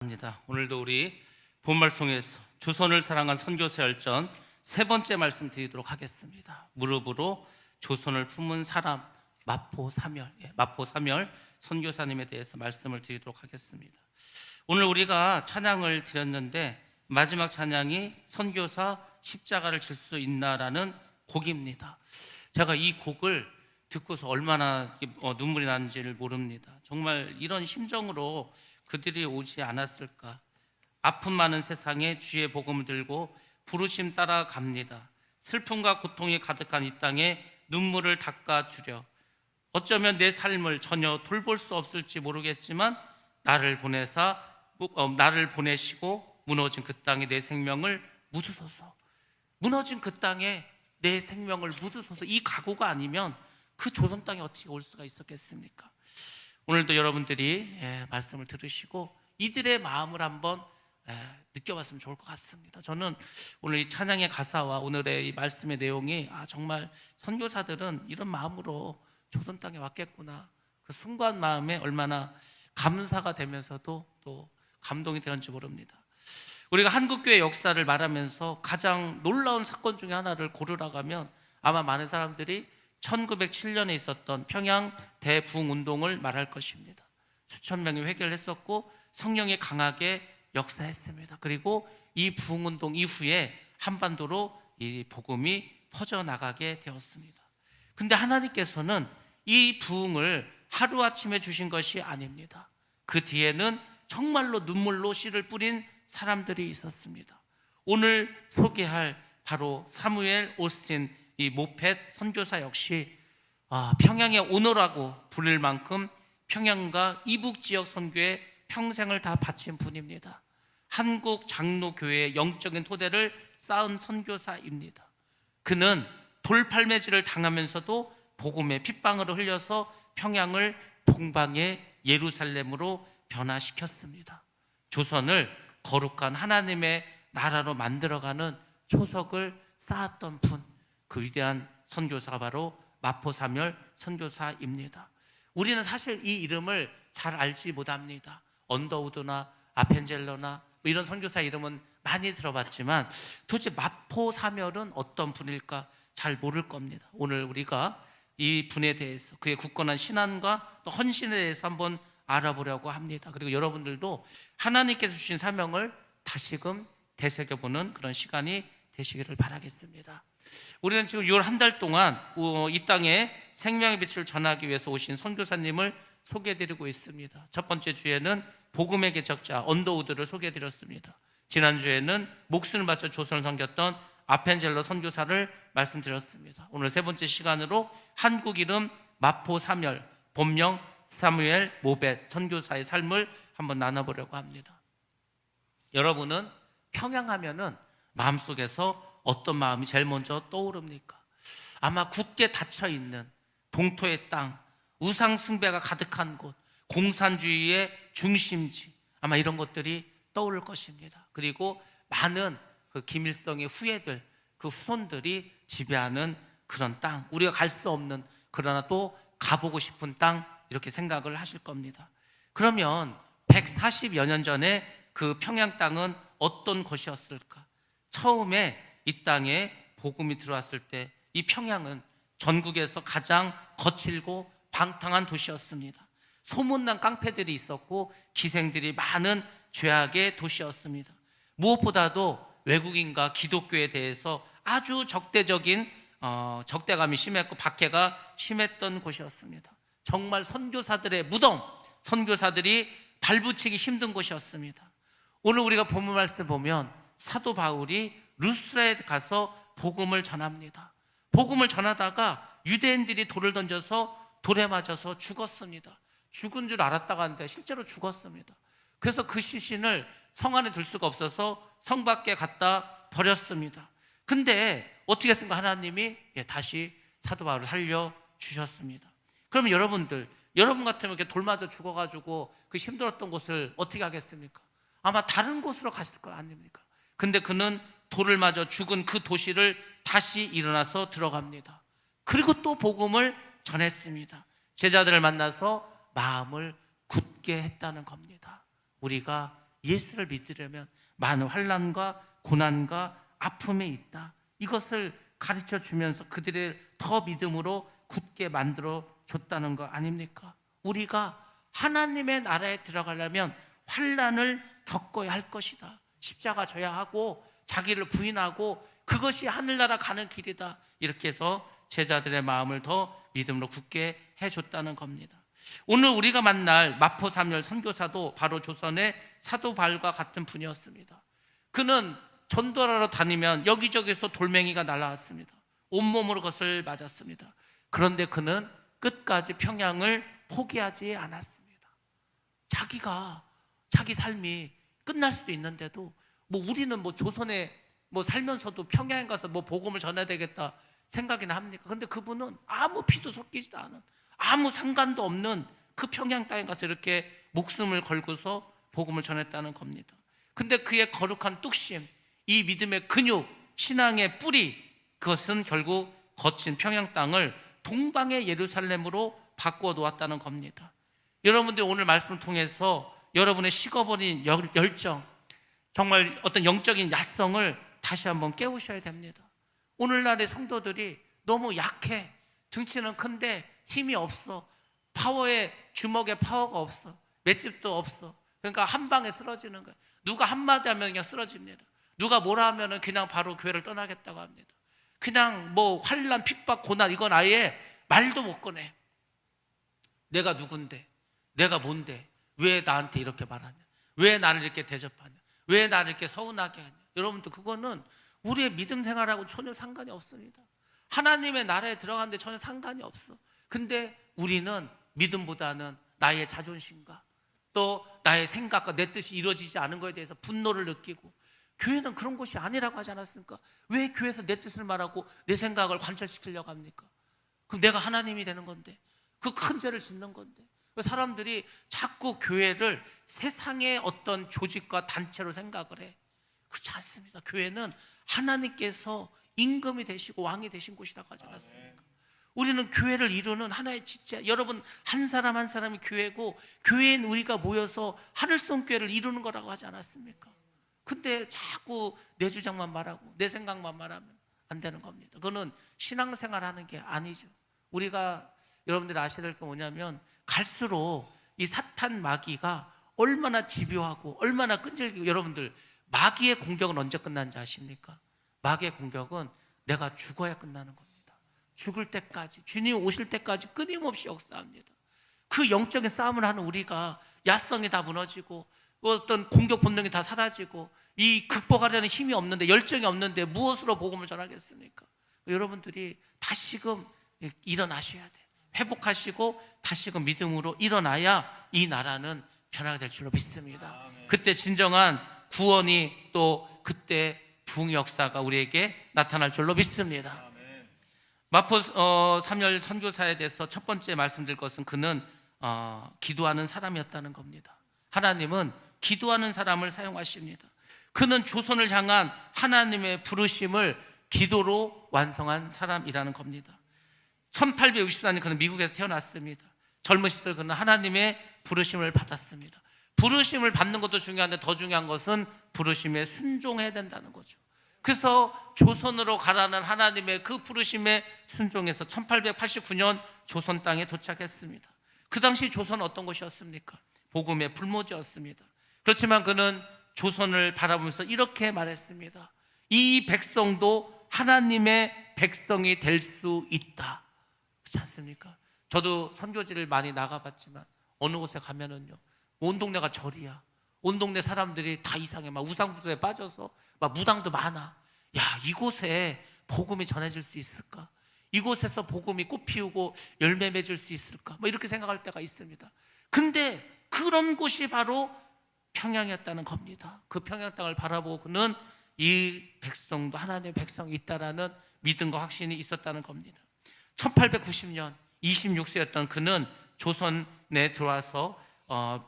입니다. 오늘도 우리 본말씀 통해서 조선을 사랑한 선교사 열전 세 번째 말씀 드리도록 하겠습니다. 무릎으로 조선을 품은 사람 마포사멸, 마포사멸 선교사님에 대해서 말씀을 드리도록 하겠습니다. 오늘 우리가 찬양을 드렸는데 마지막 찬양이 선교사 십자가를 질 수 있나라는 곡입니다. 제가 이 곡을 듣고서 얼마나 눈물이 나는지를 모릅니다. 정말 이런 심정으로 그들이 오지 않았을까. 아픔 많은 세상에 주의 복음을 들고 부르심 따라 갑니다. 슬픔과 고통이 가득한 이 땅에 눈물을 닦아주려. 어쩌면 내 삶을 전혀 돌볼 수 없을지 모르겠지만 나를 보내시고 무너진 그 땅에 내 생명을 묻으소서. 무너진 그 땅에 내 생명을 묻으소서. 이 각오가 아니면 그 조선 땅에 어떻게 올 수가 있었겠습니까? 오늘도 여러분들이 말씀을 들으시고 이들의 마음을 한번 느껴봤으면 좋을 것 같습니다. 저는 오늘 이 찬양의 가사와 오늘의 이 말씀의 내용이 정말 선교사들은 이런 마음으로 조선 땅에 왔겠구나. 그 순간 마음에 얼마나 감사가 되면서도 또 감동이 되었는지 모릅니다. 우리가 한국교회 역사를 말하면서 가장 놀라운 사건 중에 하나를 고르라고 하면 아마 많은 사람들이 1907년에 있었던 평양 대부흥운동을 말할 것입니다. 수천 명이 회개를 했었고 성령이 강하게 역사했습니다. 그리고 이 부흥운동 이후에 한반도로 이 복음이 퍼져나가게 되었습니다. 근데 하나님께서는 이 부흥을 하루아침에 주신 것이 아닙니다. 그 뒤에는 정말로 눈물로 씨를 뿌린 사람들이 있었습니다. 오늘 소개할 바로 사무엘 오스틴 이 모펫 선교사 역시 평양의 오너라고 부를 만큼 평양과 이북 지역 선교에 평생을 다 바친 분입니다. 한국 장로교회의 영적인 토대를 쌓은 선교사입니다. 그는 돌팔매질을 당하면서도 복음의 핏방울을 흘려서 평양을 동방의 예루살렘으로 변화시켰습니다. 조선을 거룩한 하나님의 나라로 만들어가는 초석을 쌓았던 분, 그 위대한 선교사가 바로 마포사멸 선교사입니다. 우리는 사실 이 이름을 잘 알지 못합니다. 언더우드나 아펜젤러나 이런 선교사 이름은 많이 들어봤지만 도대체 마포사멸은 어떤 분일까 잘 모를 겁니다. 오늘 우리가 이 분에 대해서 그의 굳건한 신앙과 또 헌신에 대해서 한번 알아보려고 합니다. 그리고 여러분들도 하나님께서 주신 사명을 다시금 되새겨보는 그런 시간이 되시기를 바라겠습니다. 우리는 지금 6월 한 달 동안 이 땅에 생명의 빛을 전하기 위해서 오신 선교사님을 소개해드리고 있습니다. 첫 번째 주에는 복음의 개척자 언더우드를 소개해드렸습니다. 지난주에는 목숨을 바쳐 조선을 섬겼던 아펜젤러 선교사를 말씀드렸습니다. 오늘 세 번째 시간으로 한국 이름 마포사멸 본명 사무엘 모벳 선교사의 삶을 한번 나눠보려고 합니다. 여러분은 평양하면은 마음속에서 어떤 마음이 제일 먼저 떠오릅니까? 아마 굳게 닫혀있는 동토의 땅, 우상 숭배가 가득한 곳, 공산주의의 중심지, 아마 이런 것들이 떠오를 것입니다. 그리고 많은 그 김일성의 후예들, 그 후손들이 지배하는 그런 땅, 우리가 갈 수 없는 그러나 또 가보고 싶은 땅, 이렇게 생각을 하실 겁니다. 그러면 140여 년 전에 그 평양 땅은 어떤 곳이었을까? 처음에 이 땅에 복음이 들어왔을 때 이 평양은 전국에서 가장 거칠고 방탕한 도시였습니다. 소문난 깡패들이 있었고 기생들이 많은 죄악의 도시였습니다. 무엇보다도 외국인과 기독교에 대해서 아주 적대적인 적대감이 심했고 박해가 심했던 곳이었습니다. 정말 선교사들의 무덤, 선교사들이 발붙이기 힘든 곳이었습니다. 오늘 우리가 본문 말씀을 보면 사도 바울이 루스라에 가서 복음을 전합니다. 복음을 전하다가 유대인들이 돌을 던져서 돌에 맞아서 죽었습니다. 죽은 줄 알았다가 하는데 실제로 죽었습니다. 그래서 그 시신을 성 안에 둘 수가 없어서 성 밖에 갖다 버렸습니다. 근데 어떻게 했습니까? 하나님이 다시 사도 바울을 살려주셨습니다. 그러면 여러분 같으면 이렇게 돌 맞아 죽어가지고 그 힘들었던 곳을 어떻게 하겠습니까? 아마 다른 곳으로 갔을 거 아닙니까? 근데 그는 돌을 맞아 죽은 그 도시를 다시 일어나서 들어갑니다. 그리고 또 복음을 전했습니다. 제자들을 만나서 마음을 굳게 했다는 겁니다. 우리가 예수를 믿으려면 많은 환난과 고난과 아픔에 있다. 이것을 가르쳐 주면서 그들을 더 믿음으로 굳게 만들어 줬다는 거 아닙니까? 우리가 하나님의 나라에 들어가려면 환난을 겪어야 할 것이다. 십자가 져야 하고 자기를 부인하고 그것이 하늘나라 가는 길이다. 이렇게 해서 제자들의 마음을 더 믿음으로 굳게 해줬다는 겁니다. 오늘 우리가 만날 마포 삼열 선교사도 바로 조선의 사도 바울과 같은 분이었습니다. 그는 전도하러 다니면 여기저기서 돌멩이가 날아왔습니다. 온몸으로 그것을 맞았습니다. 그런데 그는 끝까지 평양을 포기하지 않았습니다. 자기 삶이 끝날 수도 있는데도 우리는 조선에 살면서도 평양에 가서 복음을 전해야 되겠다 생각이나 합니까? 근데 그분은 아무 피도 섞이지도 않은, 아무 상관도 없는 그 평양 땅에 가서 이렇게 목숨을 걸고서 복음을 전했다는 겁니다. 근데 그의 거룩한 뚝심, 이 믿음의 근육, 신앙의 뿌리, 그것은 결국 거친 평양 땅을 동방의 예루살렘으로 바꾸어 놓았다는 겁니다. 여러분들 오늘 말씀을 통해서 여러분의 식어버린 열정, 정말 어떤 영적인 야성을 다시 한번 깨우셔야 됩니다. 오늘날의 성도들이 너무 약해. 등치는 큰데 힘이 없어. 주먹에 파워가 없어. 맷집도 없어. 그러니까 한 방에 쓰러지는 거예요. 누가 한마디 하면 그냥 쓰러집니다. 누가 뭐라 하면 그냥 바로 교회를 떠나겠다고 합니다. 그냥 환난, 핍박, 고난 이건 아예 말도 못 꺼내. 내가 누군데? 내가 뭔데? 왜 나한테 이렇게 말하냐? 왜 나를 이렇게 대접하냐? 왜 나를 이렇게 서운하게 하냐? 여러분들 그거는 우리의 믿음 생활하고 전혀 상관이 없습니다. 하나님의 나라에 들어가는데 전혀 상관이 없어. 근데 우리는 믿음보다는 나의 자존심과 또 나의 생각과 내 뜻이 이루어지지 않은 것에 대해서 분노를 느끼고, 교회는 그런 곳이 아니라고 하지 않았습니까? 왜 교회에서 내 뜻을 말하고 내 생각을 관철시키려고 합니까? 그럼 내가 하나님이 되는 건데, 그 큰 죄를 짓는 건데. 사람들이 자꾸 교회를 세상의 어떤 조직과 단체로 생각을 해. 그렇지 않습니다. 교회는 하나님께서 임금이 되시고 왕이 되신 곳이라고 하지 않았습니까? 우리는 교회를 이루는 하나의 지체, 여러분 한 사람 한 사람이 교회고, 교회인 우리가 모여서 하늘성 교회를 이루는 거라고 하지 않았습니까? 근데 자꾸 내 주장만 말하고 내 생각만 말하면 안 되는 겁니다. 그거는 신앙생활하는 게 아니죠. 우리가 여러분들이 아셔야 될 게 뭐냐면, 갈수록 이 사탄 마귀가 얼마나 집요하고 얼마나 끈질기고, 여러분들 마귀의 공격은 언제 끝나는지 아십니까? 마귀의 공격은 내가 죽어야 끝나는 겁니다. 죽을 때까지, 주님 오실 때까지 끊임없이 역사합니다. 그 영적인 싸움을 하는 우리가 야성이 다 무너지고 어떤 공격 본능이 다 사라지고 이 극복하려는 힘이 없는데, 열정이 없는데 무엇으로 복음을 전하겠습니까? 여러분들이 다시금 일어나셔야 돼. 회복하시고 다시금 믿음으로 일어나야 이 나라는 변화가 될 줄로 믿습니다. 그때 진정한 구원이, 또 그때 부흥 역사가 우리에게 나타날 줄로 믿습니다. 마포 삼열 선교사에 대해서 첫 번째 말씀드릴 것은 그는 기도하는 사람이었다는 겁니다. 하나님은 기도하는 사람을 사용하십니다. 그는 조선을 향한 하나님의 부르심을 기도로 완성한 사람이라는 겁니다. 1864년 그는 미국에서 태어났습니다. 젊은 시절 그는 하나님의 부르심을 받았습니다. 부르심을 받는 것도 중요한데 더 중요한 것은 부르심에 순종해야 된다는 거죠. 그래서 조선으로 가라는 하나님의 그 부르심에 순종해서 1889년 조선 땅에 도착했습니다. 그 당시 조선은 어떤 곳이었습니까? 복음의 불모지였습니다. 그렇지만 그는 조선을 바라보면서 이렇게 말했습니다. 이 백성도 하나님의 백성이 될 수 있다. 그렇지 않습니까? 저도 선교지를 많이 나가봤지만 어느 곳에 가면은요, 온 동네가 절이야. 온 동네 사람들이 다 이상해. 막 우상부조에 빠져서 막 무당도 많아. 야, 이곳에 복음이 전해질 수 있을까? 이곳에서 복음이 꽃 피우고 열매 맺을 수 있을까? 뭐 이렇게 생각할 때가 있습니다. 근데 그런 곳이 바로 평양이었다는 겁니다. 그 평양 땅을 바라보고 그는 이 백성도 하나님의 백성이 있다라는 믿음과 확신이 있었다는 겁니다. 1890년 26세였던 그는 조선에 들어와서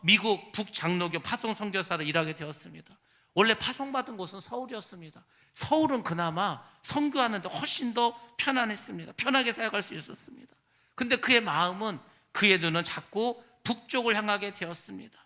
미국 북장로교 파송 선교사로 일하게 되었습니다. 원래 파송받은 곳은 서울이었습니다. 서울은 그나마 선교하는데 훨씬 더 편안했습니다. 편하게 사역할 수 있었습니다. 근데 그의 마음은, 그의 눈은 자꾸 북쪽을 향하게 되었습니다.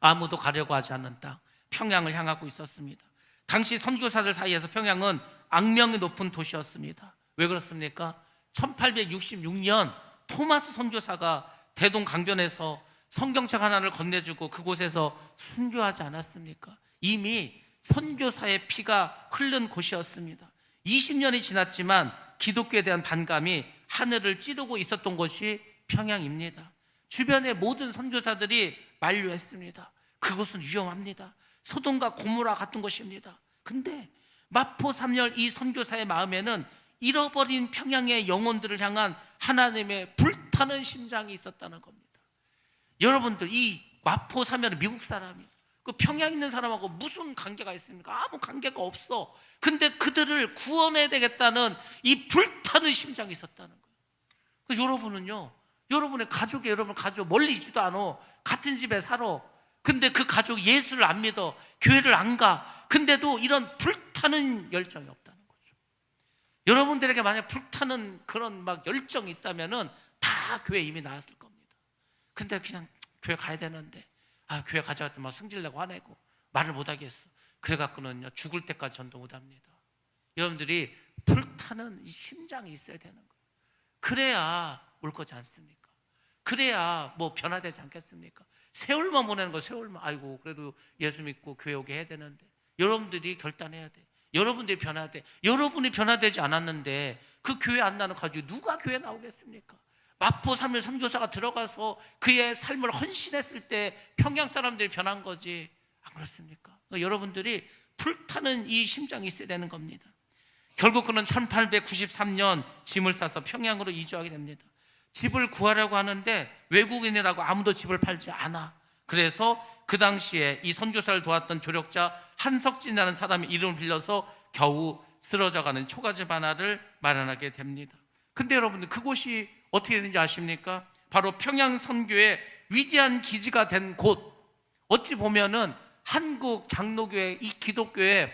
아무도 가려고 하지 않는 땅 평양을 향하고 있었습니다. 당시 선교사들 사이에서 평양은 악명이 높은 도시였습니다. 왜 그렇습니까? 1866년 토마스 선교사가 대동강변에서 성경책 하나를 건네주고 그곳에서 순교하지 않았습니까? 이미 선교사의 피가 흐른 곳이었습니다. 20년이 지났지만 기독교에 대한 반감이 하늘을 찌르고 있었던 곳이 평양입니다. 주변의 모든 선교사들이 만류했습니다. 그곳은 위험합니다. 소돔과 고모라 같은 곳입니다. 근데 마포 3열 이 선교사의 마음에는 잃어버린 평양의 영혼들을 향한 하나님의 불타는 심장이 있었다는 겁니다. 여러분들, 이 마포 3열은 미국 사람이에요. 그 평양 있는 사람하고 무슨 관계가 있습니까? 아무 관계가 없어. 근데 그들을 구원해야 되겠다는 이 불타는 심장이 있었다는 거예요. 그래서 여러분은요, 여러분의 가족이 여러분 가족 멀리 있지도 않아. 같은 집에 살아. 근데 그 가족 예수를 안 믿어. 교회를 안 가. 근데도 이런 불타는 열정이 없다는 거죠. 여러분들에게 만약 불타는 그런 막 열정이 있다면은 다 교회 이미 나왔을 겁니다. 근데 그냥 교회 가야 되는데, 교회 가자고 했더니 막 승질내고 화내고 말을 못 하겠어. 그래갖고는요, 죽을 때까지 전도 못 합니다. 여러분들이 불타는 이 심장이 있어야 되는 거예요. 그래야 올 거지 않습니까? 그래야 뭐 변화되지 않겠습니까? 세월만 보내는 거, 세월만. 아이고, 그래도 예수 믿고 교회 오게 해야 되는데. 여러분들이 결단해야 돼. 여러분들이 변화해야 돼. 여러분이 변화되지 않았는데 그 교회 안 나는 가지고 누가 교회 나오겠습니까? 마포 3일 선교사가 들어가서 그의 삶을 헌신했을 때 평양 사람들이 변한 거지, 안 그렇습니까? 여러분들이 불타는 이 심장이 있어야 되는 겁니다. 결국 그는 1893년 짐을 싸서 평양으로 이주하게 됩니다. 집을 구하려고 하는데 외국인이라고 아무도 집을 팔지 않아. 그래서 그 당시에 이 선교사를 도왔던 조력자 한석진이라는 사람의 이름을 빌려서 겨우 쓰러져가는 초가집 하나를 마련하게 됩니다. 근데 여러분들, 그곳이 어떻게 되는지 아십니까? 바로 평양 선교의 위대한 기지가 된 곳. 어찌 보면은 한국 장로교회, 이 기독교의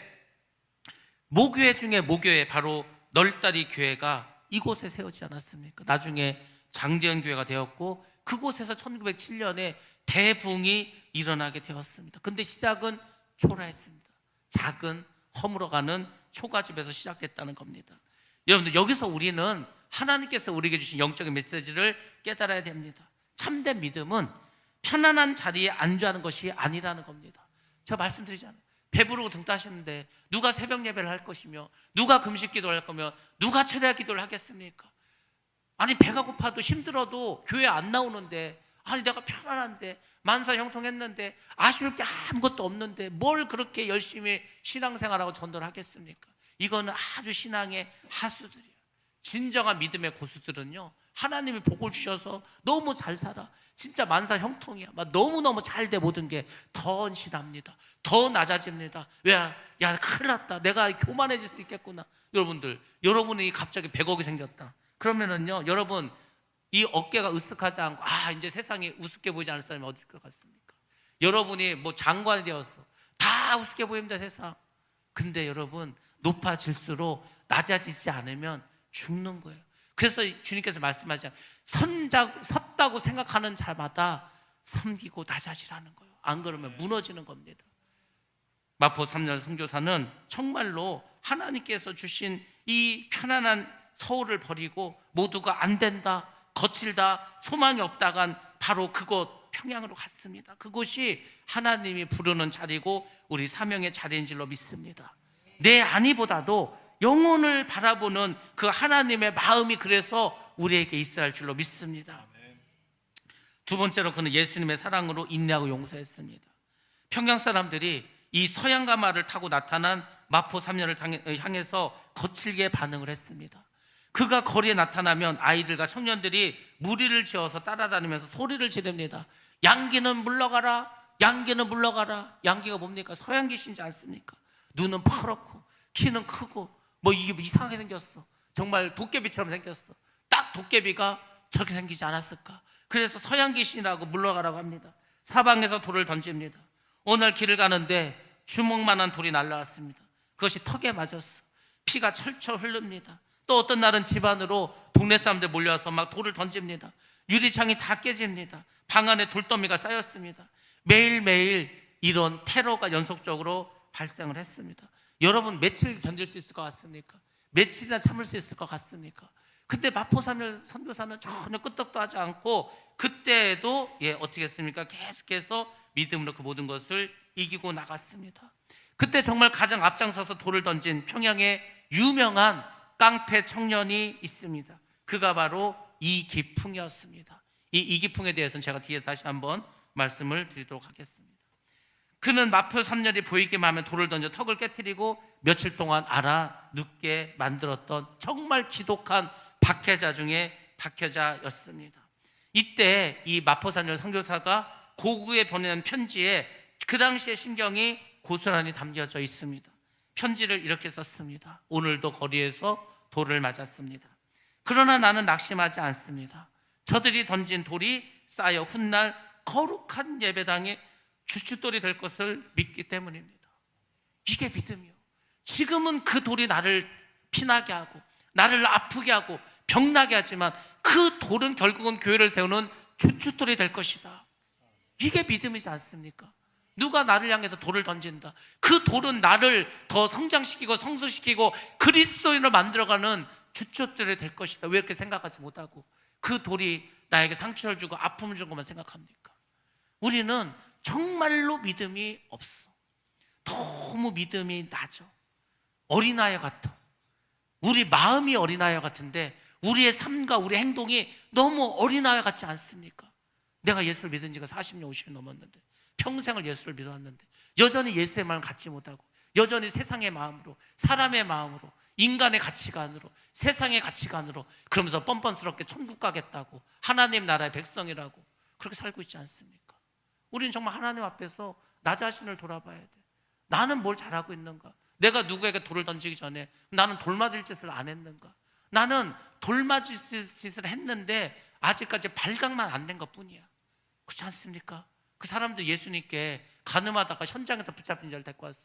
모교회 중에 모교회, 바로 널다리 교회가 이곳에 세워지지 않았습니까? 나중에 장대현 교회가 되었고 그곳에서 1907년에 대붕이 일어나게 되었습니다. 근데 시작은 초라했습니다. 작은 허물어가는 초가집에서 시작됐다는 겁니다. 여러분들, 여기서 우리는 하나님께서 우리에게 주신 영적인 메시지를 깨달아야 됩니다. 참된 믿음은 편안한 자리에 안주하는 것이 아니라는 겁니다. 제가 말씀드리잖아요. 배부르고 등 따시는데 누가 새벽 예배를 할 것이며, 누가 금식 기도를 할 거며, 누가 철야 기도를 하겠습니까? 아니, 배가 고파도 힘들어도 교회 안 나오는데, 아니 내가 편안한데 만사 형통했는데 아쉬울 게 아무것도 없는데 뭘 그렇게 열심히 신앙생활하고 전도를 하겠습니까? 이거는 아주 신앙의 하수들이에요. 진정한 믿음의 고수들은요, 하나님이 복을 주셔서 너무 잘 살아, 진짜 만사 형통이야, 막 너무너무 잘 돼. 모든 게 더 헌신합니다. 더 낮아집니다. 왜? 야, 큰일 났다, 내가 교만해질 수 있겠구나. 여러분들, 여러분이 갑자기 100억이 생겼다 그러면은요, 여러분 이 어깨가 으쓱하지 않고 이제 세상이 우습게 보이지 않을 사람이 어디 있을 것 같습니까? 여러분이 뭐 장관이 되었어, 다 우습게 보입니다, 세상. 근데 여러분, 높아질수록 낮아지지 않으면 죽는 거예요. 그래서 주님께서 말씀하시잖아요. 섰다고 생각하는 자마다 섬기고 낮아지라는 거예요. 안 그러면 무너지는 겁니다. 마포 3년 선교사는 정말로 하나님께서 주신 이 편안한 서울을 버리고 모두가 안 된다, 거칠다, 소망이 없다간 바로 그곳 평양으로 갔습니다. 그곳이 하나님이 부르는 자리고 우리 사명의 자리인 줄로 믿습니다. 내 안위보다도 영혼을 바라보는 그 하나님의 마음이 그래서 우리에게 있어야 할 줄로 믿습니다. 두 번째로, 그는 예수님의 사랑으로 인내하고 용서했습니다. 평양 사람들이 이 서양가마를 타고 나타난 마포 3년을 향해서 거칠게 반응을 했습니다. 그가 거리에 나타나면 아이들과 청년들이 무리를 지어서 따라다니면서 소리를 지릅니다. 양기는 물러가라, 양기는 물러가라. 양기가 뭡니까? 서양 귀신이지 않습니까? 눈은 파랗고 키는 크고 뭐 이게 이상하게 생겼어. 정말 도깨비처럼 생겼어. 딱 도깨비가 저렇게 생기지 않았을까? 그래서 서양 귀신이라고 물러가라고 합니다. 사방에서 돌을 던집니다. 어느 날 길을 가는데 주먹만한 돌이 날라왔습니다. 그것이 턱에 맞았어. 피가 철철 흐릅니다. 또 어떤 날은 집 안으로 동네 사람들 몰려와서 막 돌을 던집니다. 유리창이 다 깨집니다. 방 안에 돌더미가 쌓였습니다. 매일매일 이런 테러가 연속적으로 발생을 했습니다. 여러분 며칠 견딜 수 있을 것 같습니까? 며칠이나 참을 수 있을 것 같습니까? 근데 마포산을 선교사는 전혀 끄떡도 하지 않고 그때에도 어떻게 했습니까? 계속해서 믿음으로 그 모든 것을 이기고 나갔습니다. 그때 정말 가장 앞장서서 돌을 던진 평양의 유명한 깡패 청년이 있습니다. 그가 바로 이기풍이었습니다. 이 이기풍에 대해서는 제가 뒤에 다시 한번 말씀을 드리도록 하겠습니다. 그는 마포 산열이 보이기만 하면 돌을 던져 턱을 깨트리고 며칠 동안 알아 눕게 만들었던 정말 지독한 박해자 중에 박해자였습니다. 이때 이 마포 산열 선교사가 고국에 보내는 편지에 그 당시의 심경이 고스란히 담겨져 있습니다. 편지를 이렇게 썼습니다. 오늘도 거리에서 돌을 맞았습니다. 그러나 나는 낙심하지 않습니다. 저들이 던진 돌이 쌓여 훗날 거룩한 예배당에 주춧돌이 될 것을 믿기 때문입니다. 이게 믿음이요. 지금은 그 돌이 나를 피나게 하고 나를 아프게 하고 병나게 하지만 그 돌은 결국은 교회를 세우는 주춧돌이 될 것이다. 이게 믿음이지 않습니까? 누가 나를 향해서 돌을 던진다. 그 돌은 나를 더 성장시키고 성숙시키고 그리스도인으로 만들어가는 주춧돌이 될 것이다. 왜 이렇게 생각하지 못하고 그 돌이 나에게 상처를 주고 아픔을 준 것만 생각합니까? 우리는 정말로 믿음이 없어. 너무 믿음이 낮아. 어린아이 같아. 우리 마음이 어린아이 같은데 우리의 삶과 우리 행동이 너무 어린아이 같지 않습니까? 내가 예수를 믿은 지가 40년 50년 넘었는데 평생을 예수를 믿어왔는데 여전히 예수의 마음을 갖지 못하고 여전히 세상의 마음으로 사람의 마음으로 인간의 가치관으로 세상의 가치관으로 그러면서 뻔뻔스럽게 천국 가겠다고 하나님 나라의 백성이라고 그렇게 살고 있지 않습니까? 우리는 정말 하나님 앞에서 나 자신을 돌아봐야 돼. 나는 뭘 잘하고 있는가? 내가 누구에게 돌을 던지기 전에 나는 돌 맞을 짓을 안 했는가? 나는 돌 맞을 짓을 했는데 아직까지 발각만 안 된 것뿐이야. 그렇지 않습니까? 그 사람들 예수님께 간음하다가 현장에서 붙잡힌 자를 데리고 왔어.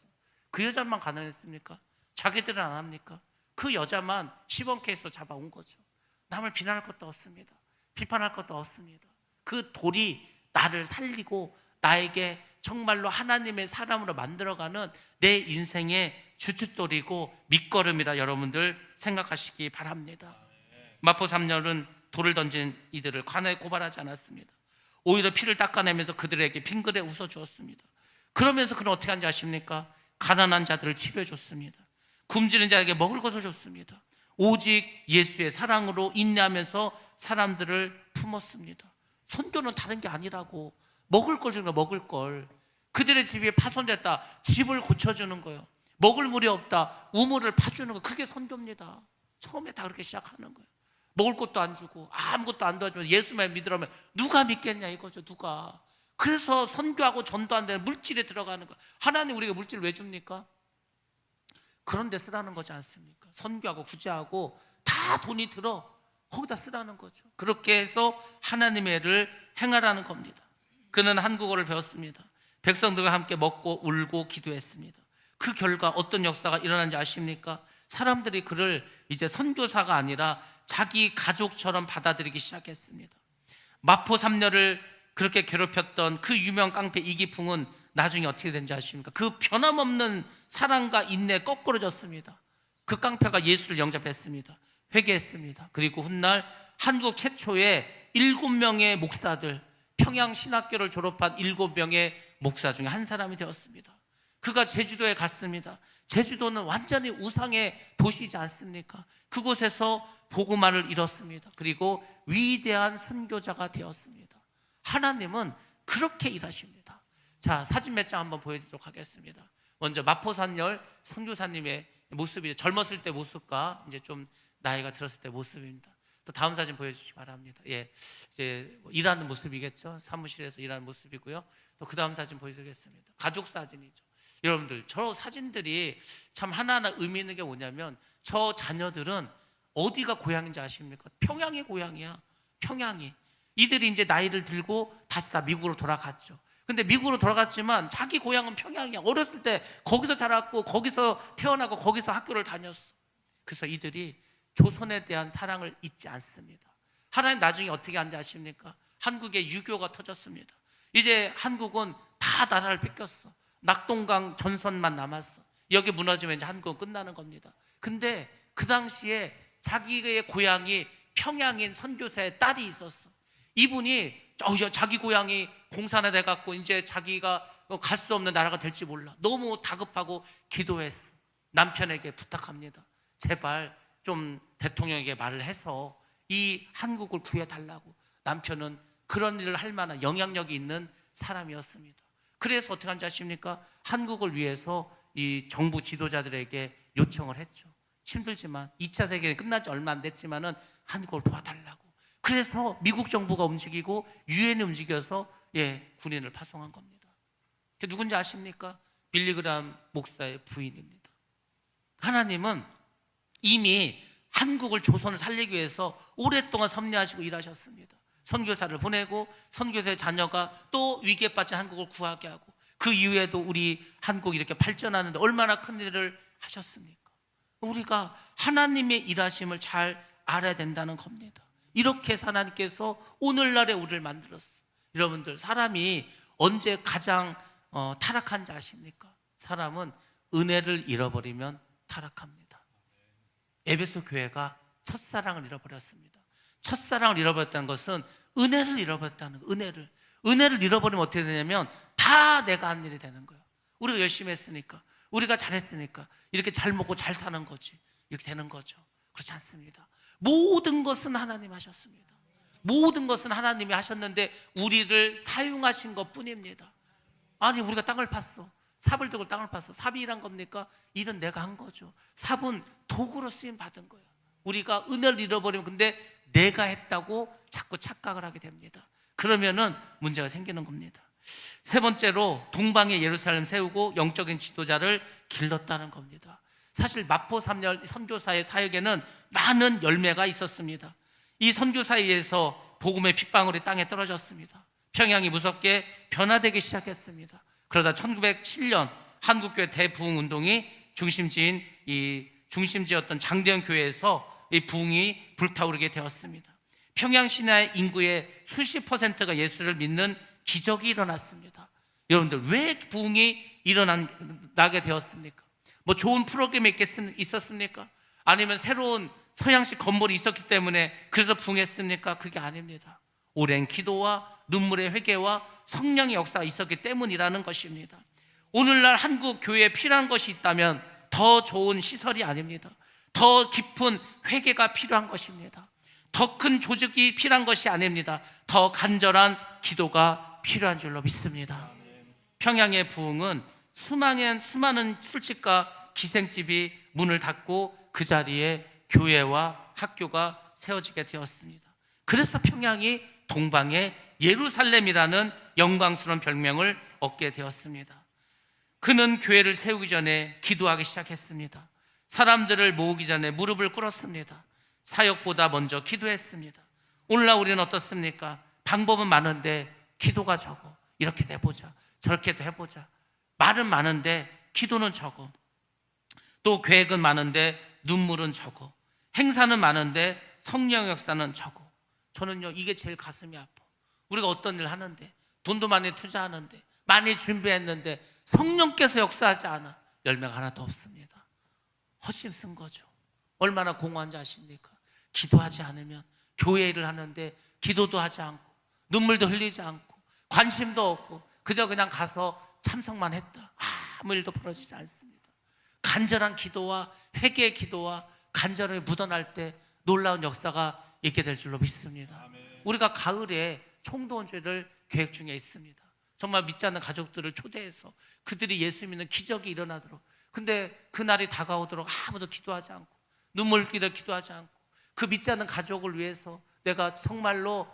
그 여자만 가능했습니까? 자기들은 안 합니까? 그 여자만 시범 케이스로 잡아온 거죠. 남을 비난할 것도 없습니다. 비판할 것도 없습니다. 그 돌이 나를 살리고 나에게 정말로 하나님의 사람으로 만들어가는 내 인생의 주춧돌이고 밑거름이라 여러분들 생각하시기 바랍니다. 마포 3년은 돌을 던진 이들을 관에 고발하지 않았습니다. 오히려 피를 닦아내면서 그들에게 빙그레 웃어주었습니다. 그러면서 그는 어떻게 한지 아십니까? 가난한 자들을 치료해 줬습니다. 굶주린 자에게 먹을 것을 줬습니다. 오직 예수의 사랑으로 인내하면서 사람들을 품었습니다. 선교는 다른 게 아니라고. 먹을 걸 주는 거, 먹을 걸. 그들의 집이 파손됐다, 집을 고쳐주는 거예요. 먹을 물이 없다, 우물을 파주는 거. 그게 선교입니다. 처음에 다 그렇게 시작하는 거예요. 먹을 것도 안 주고 아무것도 안 도와주면 예수만 믿으라면 누가 믿겠냐 이거죠. 누가. 그래서 선교하고 전도 안 되는 물질에 들어가는 거. 하나님 우리가 물질을 왜 줍니까? 그런 데 쓰라는 거지 않습니까? 선교하고 구제하고 다 돈이 들어 거기다 쓰라는 거죠. 그렇게 해서 하나님의 일을 행하라는 겁니다. 그는 한국어를 배웠습니다. 백성들과 함께 먹고 울고 기도했습니다. 그 결과 어떤 역사가 일어난지 아십니까? 사람들이 그를 이제 선교사가 아니라 자기 가족처럼 받아들이기 시작했습니다. 마포 3년을 그렇게 괴롭혔던 그 유명 깡패 이기풍은 나중에 어떻게 된지 아십니까? 그 변함없는 사랑과 인내에 거꾸로졌습니다. 그 깡패가 예수를 영접했습니다. 회개했습니다. 그리고 훗날 한국 최초의 7명의 목사들, 평양신학교를 졸업한 7명의 목사 중에 한 사람이 되었습니다. 그가 제주도에 갔습니다. 제주도는 완전히 우상의 도시이지 않습니까? 그곳에서 복음화를 이뤘습니다. 그리고 위대한 선교자가 되었습니다. 하나님은 그렇게 일하십니다. 자, 사진 몇 장 한번 보여드리도록 하겠습니다. 먼저 마포산열 선교사님의 모습이 젊었을 때 모습과 이제 좀 나이가 들었을 때 모습입니다. 또 다음 사진 보여주시기 바랍니다. 예, 이제 일하는 모습이겠죠. 사무실에서 일하는 모습이고요. 또 그 다음 사진 보여드리겠습니다. 가족 사진이죠. 여러분들 저 사진들이 참 하나하나 의미 있는 게 뭐냐면 저 자녀들은 어디가 고향인지 아십니까? 평양이 고향이야. 평양이. 이들이 이제 나이를 들고 다시 다 미국으로 돌아갔죠. 근데 미국으로 돌아갔지만 자기 고향은 평양이야. 어렸을 때 거기서 자랐고 거기서 태어나고 거기서 학교를 다녔어. 그래서 이들이 조선에 대한 사랑을 잊지 않습니다. 하나님 나중에 어떻게 한지 아십니까? 한국에 유교가 터졌습니다. 이제 한국은 다 나라를 뺏겼어. 낙동강 전선만 남았어. 여기 무너지면 이제 한국은 끝나는 겁니다. 근데 그 당시에 자기의 고향이 평양인 선교사의 딸이 있었어. 이분이 자기 고향이 공산화 돼갖고 이제 자기가 갈 수 없는 나라가 될지 몰라. 너무 다급하고 기도했어. 남편에게 부탁합니다. 제발 좀 대통령에게 말을 해서 이 한국을 구해달라고. 남편은 그런 일을 할 만한 영향력이 있는 사람이었습니다. 그래서 어떻게 한지 아십니까? 한국을 위해서 이 정부 지도자들에게 요청을 했죠. 힘들지만 2차 세계는 끝난 지 얼마 안 됐지만은 한국을 도와달라고. 그래서 미국 정부가 움직이고 유엔이 움직여서 군인을 파송한 겁니다. 그게 누군지 아십니까? 빌리그람 목사의 부인입니다. 하나님은 이미 한국을, 조선을 살리기 위해서 오랫동안 섭리하시고 일하셨습니다. 선교사를 보내고 선교사의 자녀가 또 위기에 빠진 한국을 구하게 하고, 그 이후에도 우리 한국이 이렇게 발전하는데 얼마나 큰 일을 하셨습니까? 우리가 하나님의 일하심을 잘 알아야 된다는 겁니다. 이렇게 해서 하나님께서 오늘날의 우리를 만들었어요. 여러분들, 사람이 언제 가장 타락한지 아십니까? 사람은 은혜를 잃어버리면 타락합니다. 에베소 교회가 첫사랑을 잃어버렸습니다. 첫사랑을 잃어버렸다는 것은 은혜를 잃어버렸다는 거예요. 은혜를 잃어버리면 어떻게 되냐면 다 내가 한 일이 되는 거예요. 우리가 열심히 했으니까, 우리가 잘했으니까 이렇게 잘 먹고 잘 사는 거지, 이렇게 되는 거죠. 그렇지 않습니다. 모든 것은 하나님 하셨습니다. 모든 것은 하나님이 하셨는데 우리를 사용하신 것 뿐입니다. 아니, 우리가 땅을 팠어. 삽을 들고 땅을 팠어. 삽이 일한 겁니까? 일은 내가 한 거죠. 삽은 도구로 쓰임 받은 거예요. 우리가 은혜를 잃어버리면 근데 내가 했다고 자꾸 착각을 하게 됩니다. 그러면은 문제가 생기는 겁니다. 세 번째로, 동방에 예루살렘 세우고 영적인 지도자를 길렀다는 겁니다. 사실 마포 3년 선교사의 사역에는 많은 열매가 있었습니다. 이 선교사에 의해서 복음의 핏방울이 땅에 떨어졌습니다. 평양이 무섭게 변화되기 시작했습니다. 그러다 1907년 한국교회 대부흥운동이 중심지였던 장대현 교회에서 이 부흥이 불타오르게 되었습니다. 평양 시내 인구의 수십 %가 예수를 믿는 기적이 일어났습니다. 여러분들, 왜 부흥이 일어나게 되었습니까? 뭐 좋은 프로그램이 있었습니까? 아니면 새로운 서양식 건물이 있었기 때문에 그래서 부흥했습니까? 그게 아닙니다. 오랜 기도와 눈물의 회개와 성령의 역사가 있었기 때문이라는 것입니다. 오늘날 한국 교회에 필요한 것이 있다면 더 좋은 시설이 아닙니다. 더 깊은 회개가 필요한 것입니다. 더 큰 조직이 필요한 것이 아닙니다. 더 간절한 기도가 필요한 줄로 믿습니다. 평양의 부흥은 수많은 술집과 기생집이 문을 닫고 그 자리에 교회와 학교가 세워지게 되었습니다. 그래서 평양이 동방의 예루살렘이라는 영광스러운 별명을 얻게 되었습니다. 그는 교회를 세우기 전에 기도하기 시작했습니다. 사람들을 모으기 전에 무릎을 꿇었습니다. 사역보다 먼저 기도했습니다. 오늘날 우리는 어떻습니까? 방법은 많은데 기도가 적어. 이렇게 해보자, 저렇게도 해보자. 말은 많은데 기도는 적어. 또 계획은 많은데 눈물은 적어. 행사는 많은데 성령 역사는 적어. 저는요, 이게 제일 가슴이 아파. 우리가 어떤 일 하는데, 돈도 많이 투자하는데, 많이 준비했는데 성령께서 역사하지 않아. 열매가 하나도 없습니다. 헛심 쓴 거죠. 얼마나 공허한지 아십니까? 기도하지 않으면, 교회 일을 하는데 기도도 하지 않고 눈물도 흘리지 않고 관심도 없고 그저 그냥 가서 참석만 했다. 아무 일도 벌어지지 않습니다. 간절한 기도와 회개의 기도와 간절함이 묻어날 때 놀라운 역사가 있게 될 줄로 믿습니다. 우리가 가을에 총동원주를 계획 중에 있습니다. 정말 믿지 않는 가족들을 초대해서 그들이 예수 믿는 기적이 일어나도록. 근데 그날이 다가오도록 아무도 기도하지 않고 눈물 흘리며 기도하지 않고 그 믿지 않는 가족을 위해서 내가 정말로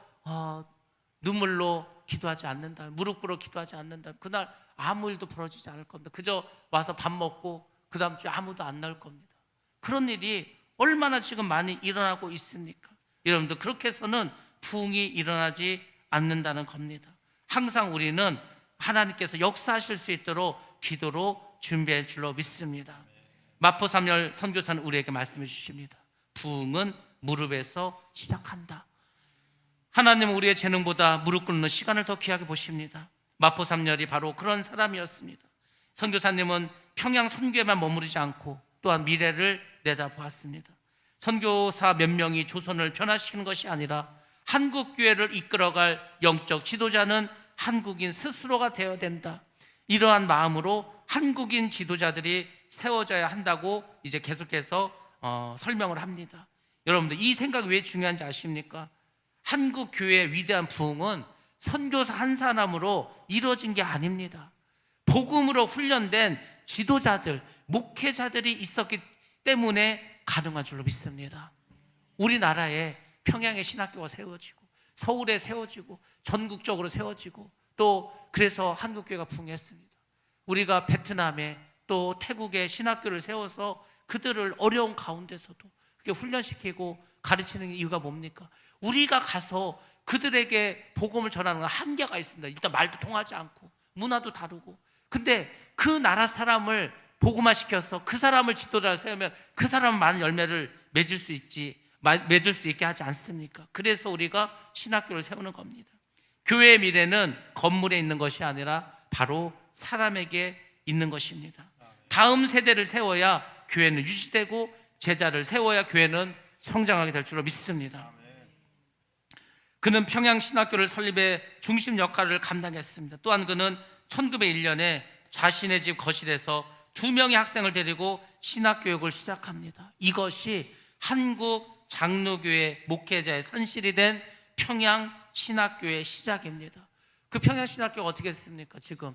눈물로 기도하지 않는다, 무릎 꿇어 기도하지 않는다, 그날 아무 일도 벌어지지 않을 겁니다. 그저 와서 밥 먹고 그 다음 주에 아무도 안 나올 겁니다. 그런 일이 얼마나 지금 많이 일어나고 있습니까? 여러분들, 그렇게 해서는 부흥이 일어나지 않는다는 겁니다. 항상 우리는 하나님께서 역사하실 수 있도록 기도로 준비할 줄로 믿습니다. 마포 3열 선교사는 우리에게 말씀해 주십니다. 부흥은 무릎에서 시작한다. 하나님은 우리의 재능보다 무릎 꿇는 시간을 더 귀하게 보십니다. 마포 3열이 바로 그런 사람이었습니다. 선교사님은 평양 선교에만 머무르지 않고 또한 미래를 내다보았습니다. 선교사 몇 명이 조선을 변화시키는 것이 아니라 한국 교회를 이끌어갈 영적 지도자는 한국인 스스로가 되어야 된다. 이러한 마음으로 한국인 지도자들이 세워져야 한다고 이제 계속해서 설명을 합니다. 여러분들, 이 생각이 왜 중요한지 아십니까? 한국 교회의 위대한 부흥은 선교사 한 사람으로 이루어진 게 아닙니다. 복음으로 훈련된 지도자들, 목회자들이 있었기 때문에 가능한 줄로 믿습니다. 우리나라에 평양의 신학교가 세워지고 서울에 세워지고 전국적으로 세워지고 또 그래서 한국교회가 부흥했습니다. 우리가 베트남에 또 태국에 신학교를 세워서 그들을 어려운 가운데서도 그렇게 훈련시키고 가르치는 이유가 뭡니까? 우리가 가서 그들에게 복음을 전하는 건 한계가 있습니다. 일단 말도 통하지 않고 문화도 다르고, 근데 그 나라 사람을 복음화 시켜서 그 사람을 지도자로 세우면 그 사람은 많은 열매를 맺을 수 있게 하지 않습니까? 그래서 우리가 신학교를 세우는 겁니다. 교회의 미래는 건물에 있는 것이 아니라 바로 사람에게 있는 것입니다. 다음 세대를 세워야 교회는 유지되고 제자를 세워야 교회는 성장하게 될 줄로 믿습니다. 그는 평양신학교를 설립의 중심 역할을 감당했습니다. 또한 그는 1901년에 자신의 집 거실에서 2명의 학생을 데리고 신학교육을 시작합니다. 이것이 한국 장로교회 목회자의 산실이 된 평양신학교의 시작입니다. 그 평양신학교가 어떻게 됐습니까? 지금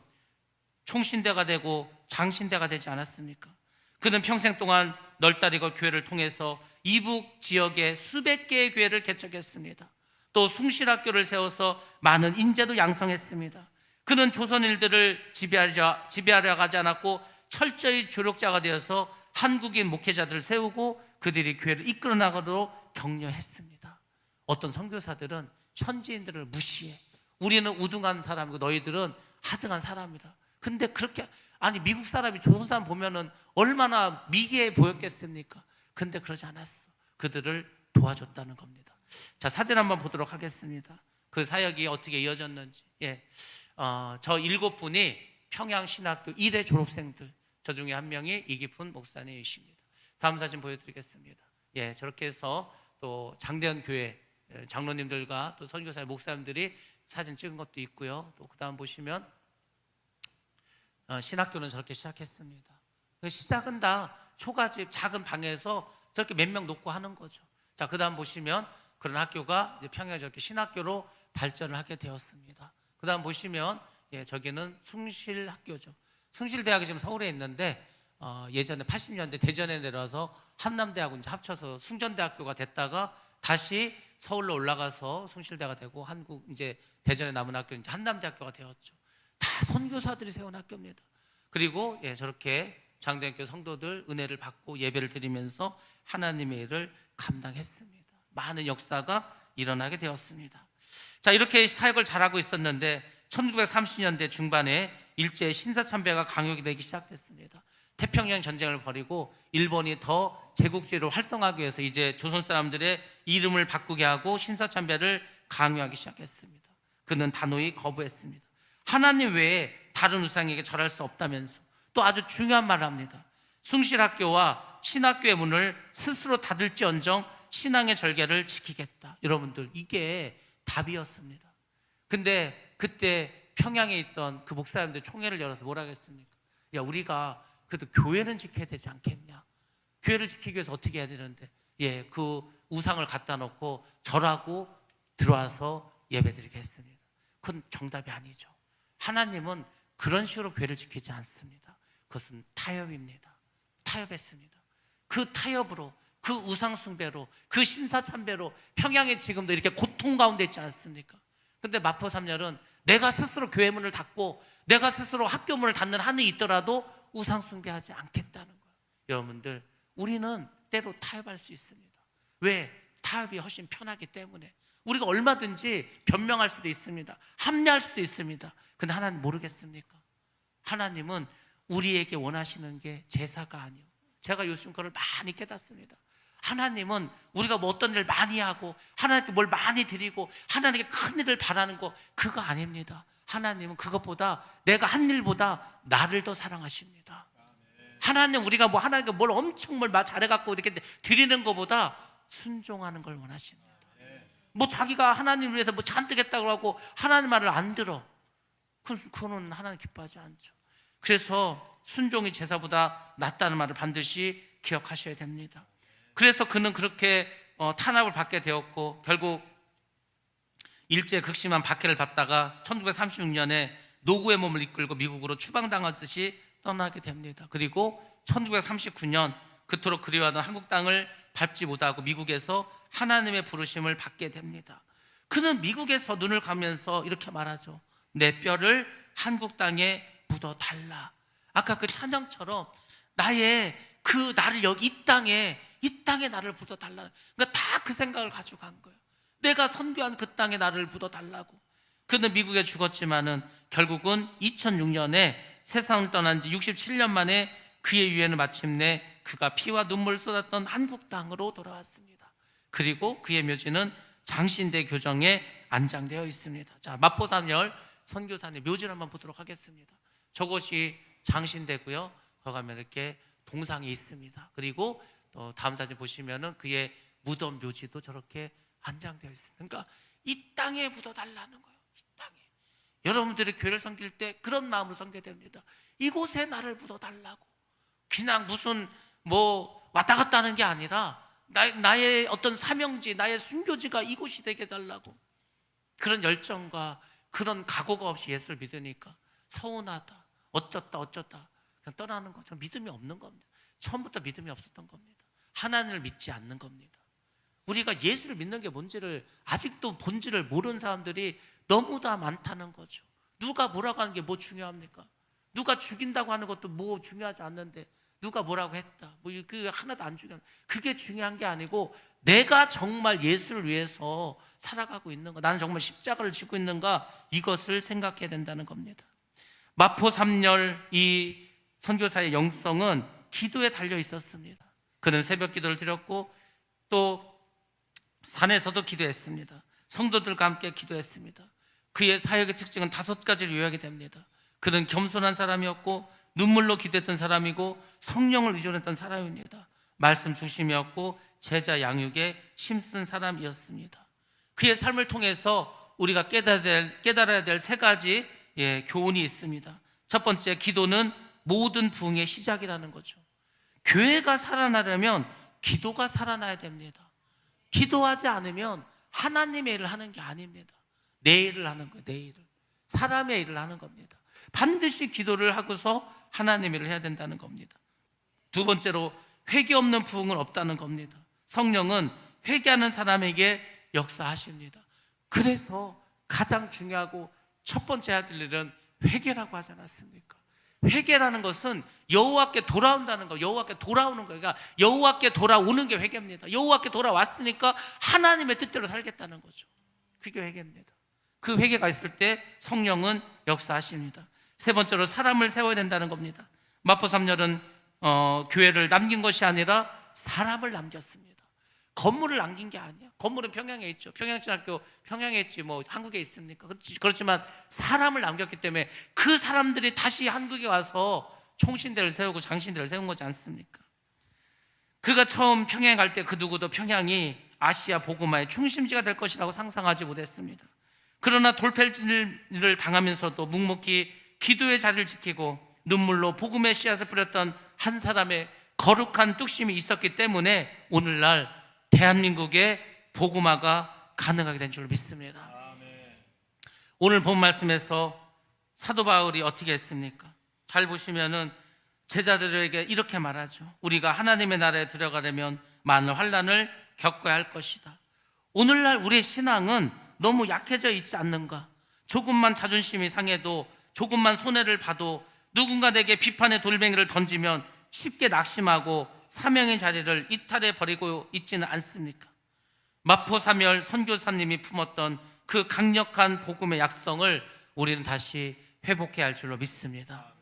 총신대가 되고 장신대가 되지 않았습니까? 그는 평생 동안 널다리거 교회를 통해서 이북 지역에 수백 개의 교회를 개척했습니다. 또 숭실학교를 세워서 많은 인재도 양성했습니다. 그는 조선인들을 지배하려 하지 않았고 철저히 조력자가 되어서 한국인 목회자들을 세우고 그들이 교회를 이끌어 나가도록 격려했습니다. 어떤 선교사들은 현지인들을 무시해. 우리는 우등한 사람이고 너희들은 하등한 사람이다. 근데 그렇게, 아니 미국 사람이 조선 사람 보면은 얼마나 미개해 보였겠습니까? 근데 그러지 않았어. 그들을 도와줬다는 겁니다. 자, 사진 한번 보도록 하겠습니다. 그 사역이 어떻게 이어졌는지. 저 7분이 평양신학교 1회 졸업생들, 저 중에 한 명이 이기훈 목사님이십니다. 다음 사진 보여드리겠습니다. 저렇게 해서 또 장대현 교회 장로님들과 또 선교사의 목사님들이 사진 찍은 것도 있고요. 또 그 다음 보시면 신학교는 저렇게 시작했습니다. 시작은 다 초가집 작은 방에서 저렇게 몇 명 놓고 하는 거죠. 자, 그 다음 보시면 그런 학교가 이제 평양에 저렇게 신학교로 발전을 하게 되었습니다. 그 다음 보시면 저기는 숭실학교죠. 숭실대학이 지금 서울에 있는데 예전에 80년대 대전에 내려와서 한남대하고 이제 합쳐서 숭전대학교가 됐다가 다시 서울로 올라가서 숭실대가 되고 한국 이제 대전에 남은 학교는 이제 한남대학교가 되었죠. 다 선교사들이 세운 학교입니다. 그리고 저렇게 장대학교 성도들 은혜를 받고 예배를 드리면서 하나님의 일을 감당했습니다. 많은 역사가 일어나게 되었습니다. 자, 이렇게 사역을 잘하고 있었는데 1930년대 중반에 일제 신사참배가 강요가 되기 시작됐습니다. 태평양 전쟁을 벌이고 일본이 더 제국주의를 활성화하기 위해서 이제 조선 사람들의 이름을 바꾸게 하고 신사참배를 강요하기 시작했습니다. 그는 단호히 거부했습니다. 하나님 외에 다른 우상에게 절할 수 없다면서 또 아주 중요한 말을 합니다. 숭실학교와 신학교의 문을 스스로 닫을지언정 신앙의 절개를 지키겠다. 여러분들, 이게 답이었습니다. 근데 그때 평양에 있던 그 목사님들 총회를 열어서 뭐라 하겠습니까? 야, 우리가 그래도 교회는 지켜야 되지 않겠냐? 교회를 지키기 위해서 어떻게 해야 되는데, 그 우상을 갖다 놓고 절하고 들어와서 예배드리겠습니다. 그건 정답이 아니죠. 하나님은 그런 식으로 교회를 지키지 않습니다. 그것은 타협입니다. 타협했습니다. 그 타협으로, 그 우상숭배로, 그 신사참배로 평양에 지금도 이렇게 고통 가운데 있지 않습니까? 근데 마포 3열은 내가 스스로 교회 문을 닫고 내가 스스로 학교 문을 닫는 한이 있더라도 우상숭배하지 않겠다는 거예요. 여러분들, 우리는 때로 타협할 수 있습니다. 왜? 타협이 훨씬 편하기 때문에. 우리가 얼마든지 변명할 수도 있습니다. 합리할 수도 있습니다. 근데 하나님 모르겠습니까? 하나님은 우리에게 원하시는 게 제사가 아니에요. 제가 요즘 그걸 많이 깨닫습니다. 하나님은 우리가 뭐 어떤 일을 많이 하고 하나님께 뭘 많이 드리고 하나님께 큰 일을 바라는 거 그거 아닙니다. 하나님은 그것보다 내가 한 일보다 나를 더 사랑하십니다. 하나님 우리가 뭐 하나님께 뭘 엄청 뭘 잘해갖고 이렇게 드리는 것보다 순종하는 걸 원하십니다. 뭐 자기가 하나님을 위해서 뭐 잔뜩 했다고 하고 하나님 말을 안 들어, 그거는 하나님 기뻐하지 않죠. 그래서 순종이 제사보다 낫다는 말을 반드시 기억하셔야 됩니다. 그래서 그는 그렇게 탄압을 받게 되었고 결국 일제 극심한 박해를 받다가 1936년에 노구의 몸을 이끌고 미국으로 추방당하듯이 떠나게 됩니다. 그리고 1939년 그토록 그리워하던 한국 땅을 밟지 못하고 미국에서 하나님의 부르심을 받게 됩니다. 그는 미국에서 눈을 감면서 이렇게 말하죠. 내 뼈를 한국 땅에 묻어달라. 아까 그 찬양처럼 나의 그 나를 여기 이 땅에 나를 묻어달라. 그러니까 다 그 생각을 가지고 간 거예요. 내가 선교한 그 땅에 나를 묻어달라고. 그는 미국에 죽었지만은 결국은 2006년에 세상을 떠난 지 67년 만에 그의 유해는 마침내 그가 피와 눈물을 쏟았던 한국 땅으로 돌아왔습니다. 그리고 그의 묘지는 장신대 교정에 안장되어 있습니다. 자, 마포산열 선교사님 묘지를 한번 보도록 하겠습니다. 저곳이 장신대고요. 거기 가면 이렇게 동상이 있습니다. 그리고 또 다음 사진 보시면은 그의 무덤 묘지도 저렇게 안장되어 있습니다. 그러니까 이 땅에 묻어달라는 거예요. 이 땅에. 여러분들이 교회를 섬길 때 그런 마음으로 섬겨야 됩니다. 이곳에 나를 묻어달라고. 그냥 무슨 뭐 왔다 갔다 하는 게 아니라 나의 어떤 사명지, 나의 순교지가 이곳이 되게 해달라고. 그런 열정과 그런 각오가 없이 예수를 믿으니까 서운하다, 어쩌다 그냥 떠나는 거죠. 믿음이 없는 겁니다. 처음부터 믿음이 없었던 겁니다. 하나님을 믿지 않는 겁니다. 우리가 예수를 믿는 게 뭔지를 아직도 본질을 모르는 사람들이 너무나 많다는 거죠. 누가 뭐라고 하는 게 뭐 중요합니까? 누가 죽인다고 하는 것도 뭐 중요하지 않는데 누가 뭐라고 했다, 뭐 그게 하나도 안 중요합니다. 그게 중요한 게 아니고 내가 정말 예수를 위해서 살아가고 있는가, 나는 정말 십자가를 지고 있는가, 이것을 생각해야 된다는 겁니다. 마포 3열 이 선교사의 영성은 기도에 달려 있었습니다. 그는 새벽 기도를 드렸고 또 산에서도 기도했습니다. 성도들과 함께 기도했습니다. 그의 사역의 특징은 5가지를 요약이 됩니다. 그는 겸손한 사람이었고 눈물로 기도했던 사람이고 성령을 의존했던 사람입니다. 말씀 중심이었고 제자 양육에 힘쓴 사람이었습니다. 그의 삶을 통해서 우리가 깨달아야 될 3가지 교훈이 있습니다. 첫 번째, 기도는 모든 부흥의 시작이라는 거죠. 교회가 살아나려면 기도가 살아나야 됩니다. 기도하지 않으면 하나님의 일을 하는 게 아닙니다. 내 일을 하는 거예요. 내 일을. 사람의 일을 하는 겁니다. 반드시 기도를 하고서 하나님의 일을 해야 된다는 겁니다. 두 번째로, 회개 없는 부흥은 없다는 겁니다. 성령은 회개하는 사람에게 역사하십니다. 그래서 가장 중요하고 첫 번째 해야 될 일은 회개라고 하지 않았습니까? 회개라는 것은 여호와께 돌아온다는 거, 여호와께 돌아오는 거예요. 그러니까 여호와께 돌아오는 게 회개입니다. 여호와께 돌아왔으니까 하나님의 뜻대로 살겠다는 거죠. 그게 회개입니다. 그 회개가 있을 때 성령은 역사하십니다. 세 번째로, 사람을 세워야 된다는 겁니다. 마포 3열은 교회를 남긴 것이 아니라 사람을 남겼습니다. 건물을 남긴 게 아니야. 건물은 평양에 있죠. 평양신학교 평양에 있지 뭐 한국에 있습니까? 그렇지만 사람을 남겼기 때문에 그 사람들이 다시 한국에 와서 총신대를 세우고 장신대를 세운 거지 않습니까? 그가 처음 평양에 갈 때 그 누구도 평양이 아시아 복음화의 중심지가 될 것이라고 상상하지 못했습니다. 그러나 돌팔질을 당하면서도 묵묵히 기도의 자리를 지키고 눈물로 복음의 씨앗을 뿌렸던 한 사람의 거룩한 뚝심이 있었기 때문에 오늘날 대한민국의 복음화가 가능하게 된 줄 믿습니다. 오늘 본 말씀에서 사도 바울이 어떻게 했습니까? 잘 보시면은 제자들에게 이렇게 말하죠. 우리가 하나님의 나라에 들어가려면 많은 환난을 겪어야 할 것이다. 오늘날 우리의 신앙은 너무 약해져 있지 않는가? 조금만 자존심이 상해도, 조금만 손해를 봐도, 누군가 내게 비판의 돌멩이를 던지면 쉽게 낙심하고 사명의 자리를 이탈해 버리고 있지는 않습니까? 마포 3열 선교사님이 품었던 그 강력한 복음의 약성을 우리는 다시 회복해야 할 줄로 믿습니다.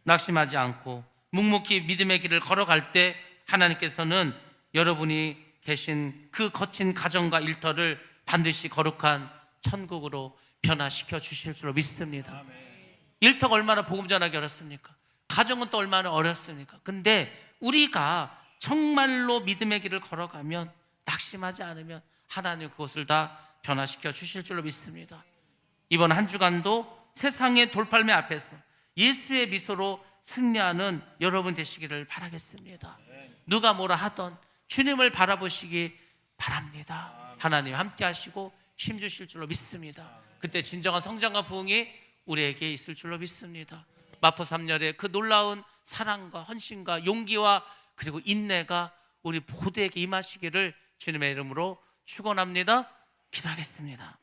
낙심하지 않고 묵묵히 믿음의 길을 걸어갈 때 하나님께서는 여러분이 계신 그 거친 가정과 일터를 반드시 거룩한 천국으로 변화시켜 주실 줄로 믿습니다. 일터가 얼마나 복음 전하기 어렵습니까? 가정은 또 얼마나 어렵습니까? 근데 우리가 정말로 믿음의 길을 걸어가면, 낙심하지 않으면 하나님 그것을 다 변화시켜 주실 줄로 믿습니다. 이번 한 주간도 세상의 돌팔매 앞에서 예수의 미소로 승리하는 여러분 되시기를 바라겠습니다. 누가 뭐라 하던 주님을 바라보시기 바랍니다. 하나님 함께 하시고 힘 주실 줄로 믿습니다. 그때 진정한 성장과 부흥이 우리에게 있을 줄로 믿습니다. 마포 3열의 그 놀라운 사랑과 헌신과 용기와 그리고 인내가 우리 모두에게 임하시기를 주님의 이름으로 축원합니다. 기도하겠습니다.